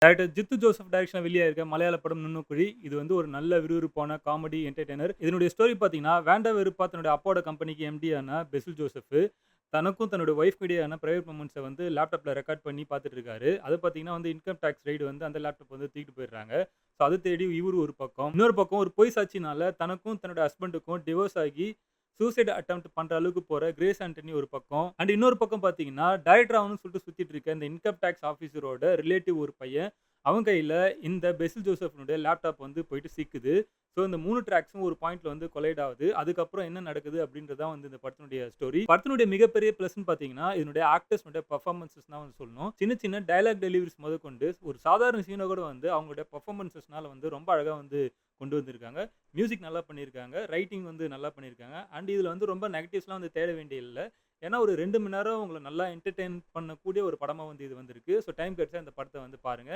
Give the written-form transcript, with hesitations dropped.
Director Jitu Joseph டைரக்ஷன்ல வெளியாயிருக்க மலையாள படம் நுண்ணுக்குழி. இது வந்து ஒரு நல்ல விறுவிறுப்பான காமெடி என்டர்டெய்னர். இதனுடைய ஸ்டோரி பார்த்தீங்கன்னா, வேண்டா வெறுப்பா தன்னுடைய அப்பாவோட கம்பெனிக்கு எம்டியான பெசில் ஜோசப் தனக்கும் தன்னுடைய ஒய்ஃப்க்கும் இடையேயான பிரைவேட் மொமெண்ட்ஸ வந்து லேப்டாப்ல ரெக்கார்ட் பண்ணி பார்த்துட்டு இருக்காரு. அது பார்த்தீங்கன்னா வந்து இன்கம் டாக்ஸ் ரெய்டு வந்து அந்த லேப்டாப் வந்து தூக்கிட்டு போயிடுறாங்க. ஸோ அத தேடி இவரு ஒரு பக்கம். இன்னொரு பக்கம் ஒரு பொய் சாட்சினால தனக்கும் தன்னுடைய ஹஸ்பண்டுக்கும் டிவோர்ஸ் ஆகி சூசைட் அட்டெம்ப்ட் பண்ற அளவுக்கு போற கிரேஸ் ஆண்டனி ஒரு பக்கம். அண்ட் இன்னொரு பக்கம் பார்த்தீங்கன்னா, டைரக்டர் ஆகணும்னு சொல்லிட்டு சுத்திட்டு இருக்க இந்த இன்கம் டாக்ஸ் ஆஃபீசரோட ரிலேட்டிவ் ஒரு பையன். அவன் கையில இந்த பெசில் ஜோசஃப்னுடைய லேப்டாப் வந்து போயிட்டு சிக்குது. ஸோ இந்த 3 ட்ராக்ஸும் ஒரு பாயிண்ட்ல வந்து கொலைட் ஆகுது. அதுக்கப்புறம் என்ன நடக்குது அப்படின்றது தான் வந்து இந்த படத்தினுடைய ஸ்டோரி. படத்தினுடைய மிகப்பெரிய பிளஸ்ன்னு பார்த்தீங்கன்னா, இதனுடைய ஆக்டர்ஸ்னுடைய பெர்ஃபார்மன்ஸஸ் தான் வந்து சொல்லணும். சின்ன சின்ன டயலாக் டெலிவரிஸ் முதற்கொண்டு ஒரு சாதாரண சீன கூட வந்து அவங்களுடைய பெர்ஃபார்மன்ஸஸ்னால வந்து ரொம்ப அழகா வந்து கொண்டு வந்திருக்காங்க. மியூசிக் நல்லா பண்ணியிருக்காங்க. ரைட்டிங் வந்து நல்லா பண்ணியிருக்காங்க. அண்ட் இதுல வந்து ரொம்ப நெகட்டிவ்ஸ்லாம் வந்து தேட வேண்டிய இல்ல. ஏன்னா ஒரு 2 மணி நேரம் உங்கள நல்லா என்டர்டெயின் பண்ணக்கூடிய ஒரு படமா வந்து இது வந்திருக்கு. ஸோ டைம் கிடைச்சா இந்த படத்த வந்து பாருங்க.